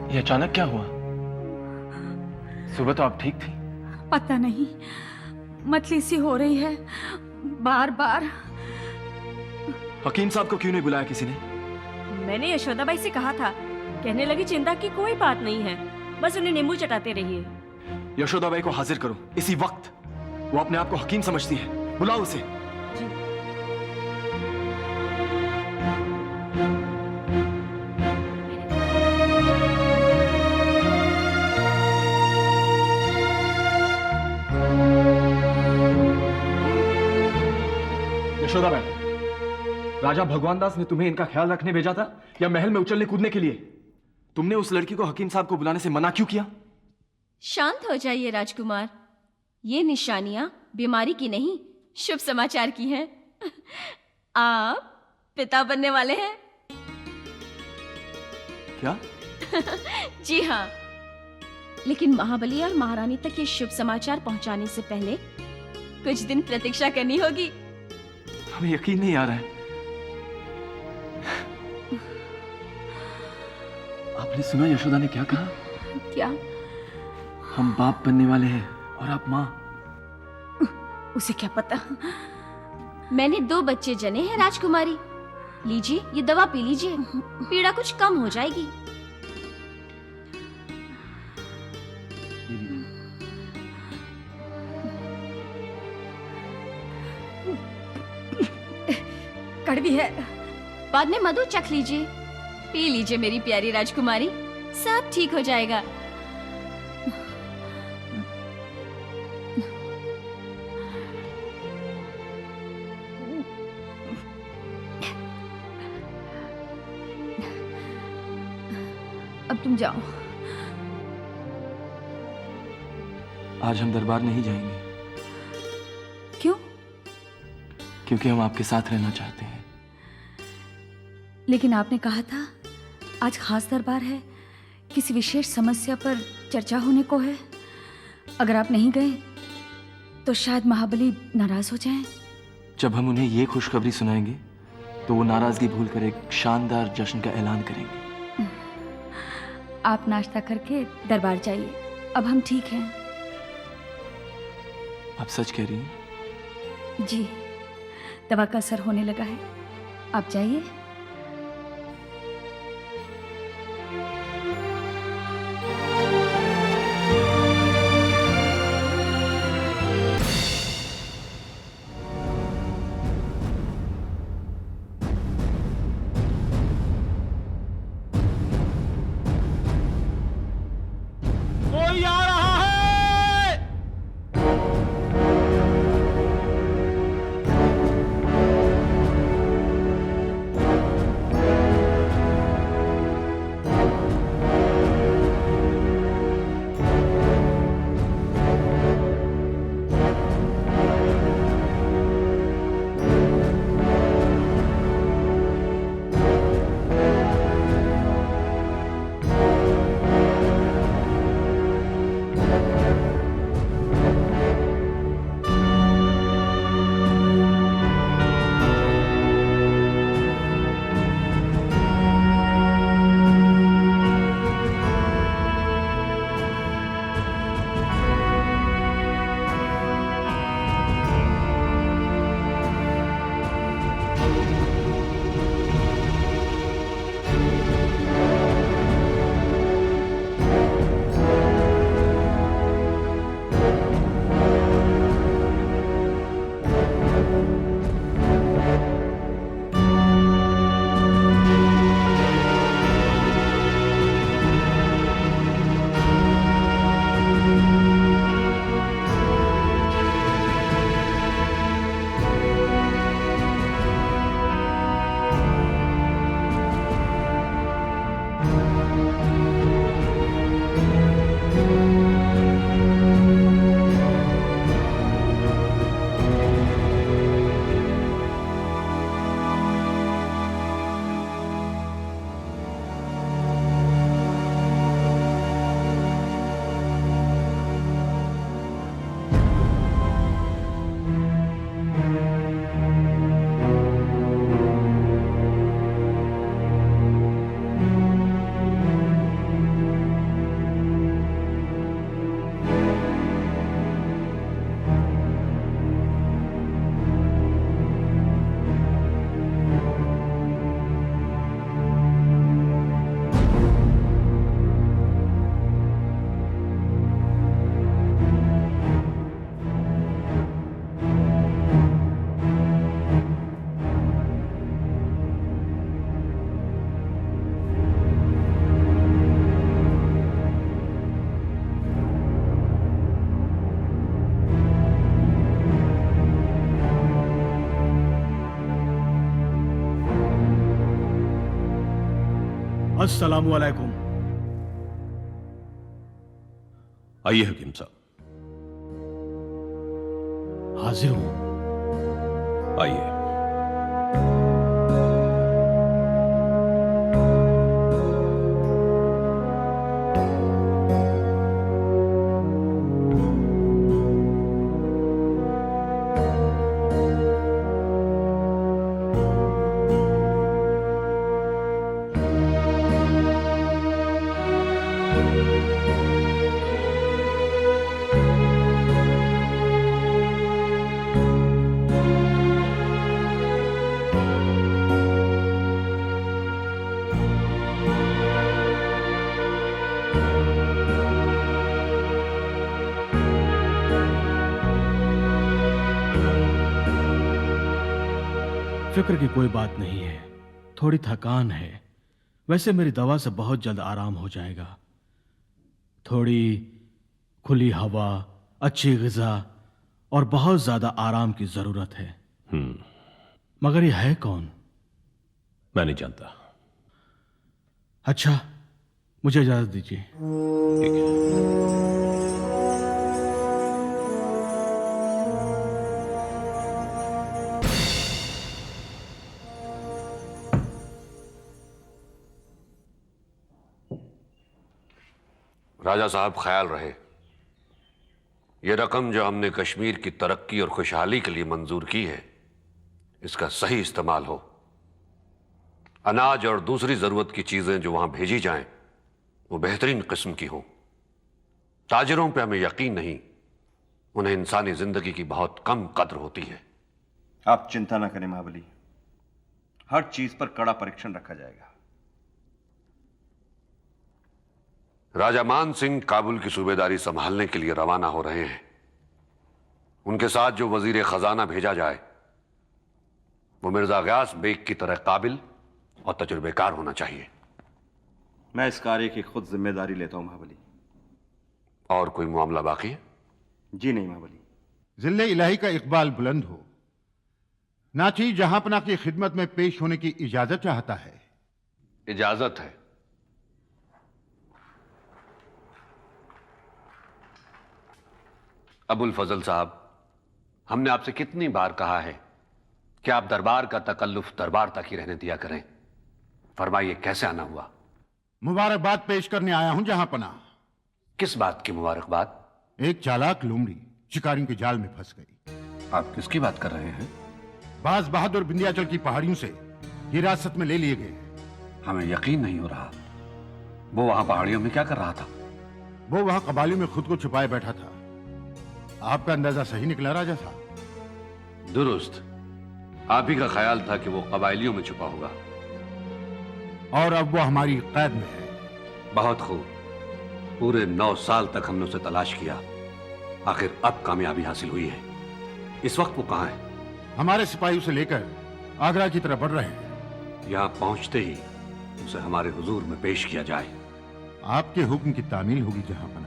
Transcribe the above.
ये अचानक क्या हुआ? सुबह तो आप ठीक थी। पता नहीं, मतली सी हो रही है बार बार। हकीम साहब को क्यों नहीं बुलाया किसी ने? मैंने यशोदाबाई से कहा था, कहने लगी चिंता की कोई बात नहीं है, बस उन्हें नींबू चटाते रहिए। यशोदाबाई को हाजिर करो इसी वक्त। वो अपने आप को हकीम समझती है, बुलाओ उसे। जी। यशोदाबाई, राजा भगवान दास ने तुम्हें इनका ख्याल रखने भेजा था या महल में उछलने कूदने के लिए? तुमने उस लड़की को हकीम साहब को बुलाने से मना क्यों किया? शांत हो जाइए राजकुमार, ये निशानियां बीमारी की नहीं, शुभ समाचार की हैं। आप पिता बनने वाले हैं। क्या? जी हाँ, लेकिन महाबली और महारानी तक ये शुभ समाचार पहुंचाने से पहले कुछ दिन प्रतीक्षा करनी होगी। हमें यकीन नहीं आ रहा है। आपने सुना यशोदा ने क्या कहा? क्या? हम बाप बनने वाले हैं और आप माँ। उसे क्या पता? मैंने 2 बच्चे जने हैं राजकुमारी। लीजिए ये दवा पी लीजिए, पीड़ा कुछ कम हो जाएगी। कड़वी है। बाद में मधु चख लीजिए। पी लीजिए मेरी प्यारी राजकुमारी, सब ठीक हो जाएगा। अब तुम जाओ। आज हम दरबार नहीं जाएंगे। क्यों? क्योंकि हम आपके साथ रहना चाहते हैं। लेकिन आपने कहा था आज खास दरबार है, किसी विशेष समस्या पर चर्चा होने को है। अगर आप नहीं गए तो शायद महाबली नाराज हो जाएं। जब हम उन्हें ये खुशखबरी सुनाएंगे तो वो नाराजगी भूलकर एक शानदार जश्न का ऐलान करेंगे। आप नाश्ता करके दरबार जाइए, अब हम ठीक हैं। आप सच कह रही हैं? जी, दवा का असर होने लगा है, आप जाइए। कोई आ रहा है। अस्सलामु अलैकुम। आइए हकीम साहब, हाजिर हूं। आइए। फिक्र की कोई बात नहीं है, थोड़ी थकान है। वैसे मेरी दवा से बहुत जल्द आराम हो जाएगा। थोड़ी खुली हवा, अच्छी ग़िज़ा और बहुत ज्यादा आराम की जरूरत है। मगर ये है कौन? मैं नहीं जानता। अच्छा, मुझे इजाजत दीजिए। ठीक है। राजा साहब, ख्याल रहे ये रकम जो हमने कश्मीर की तरक्की और खुशहाली के लिए मंजूर की है, इसका सही इस्तेमाल हो। अनाज और दूसरी जरूरत की चीजें जो वहां भेजी जाएं, वो बेहतरीन किस्म की हो। ताजिरों पे हमें यकीन नहीं, उन्हें इंसानी जिंदगी की बहुत कम कद्र होती है। आप चिंता ना करें महाबली, हर चीज पर कड़ा परीक्षण रखा जाएगा। राजा मान सिंह काबुल की सूबेदारी संभालने के लिए रवाना हो रहे हैं। उनके साथ जो वजीर खजाना भेजा जाए, वो मिर्जा गयास बेग की तरह काबिल और तजुर्बेकार होना चाहिए। मैं इस कार्य की खुद जिम्मेदारी लेता हूं महाबली। और कोई मामला बाकी है? जी नहीं महाबली। जिल्ले इलाही का इकबाल बुलंद हो। नाची जहांपना की खिदमत में पेश होने की इजाजत चाहता है। इजाजत है। अबुल फजल साहब, हमने आपसे कितनी बार कहा है कि आप दरबार का तकल्लुफ दरबार तक ही रहने दिया करें। फरमाइए, कैसे आना हुआ? मुबारकबाद पेश करने आया हूं जहांपना। किस बात की मुबारकबाद? एक चालाक लोमड़ी शिकारियों के जाल में फंस गई। आप किसकी बात कर रहे हैं? बाज बहादुर विंध्याचल की पहाड़ियों से हिरासत में ले लिए गए। हमें यकीन नहीं हो रहा। वो वहां पहाड़ियों में क्या कर रहा था? वो वहां कबालियों में खुद को छुपाए बैठा था। आपका अंदाजा सही निकला राजा साहब। दुरुस्त। आप ही का ख्याल था कि वो कबायलियों में छुपा होगा। और अब वो हमारी कैद में है। बहुत खूब। पूरे 9 साल तक हमने उसे तलाश किया, आखिर अब कामयाबी हासिल हुई है। इस वक्त वो कहां है? हमारे सिपाही उसे लेकर आगरा की तरफ बढ़ रहे हैं। यहां पहुंचते ही उसे हमारे हुजूर में पेश किया जाए। आपके हुक्म की तामील होगी जहांपना।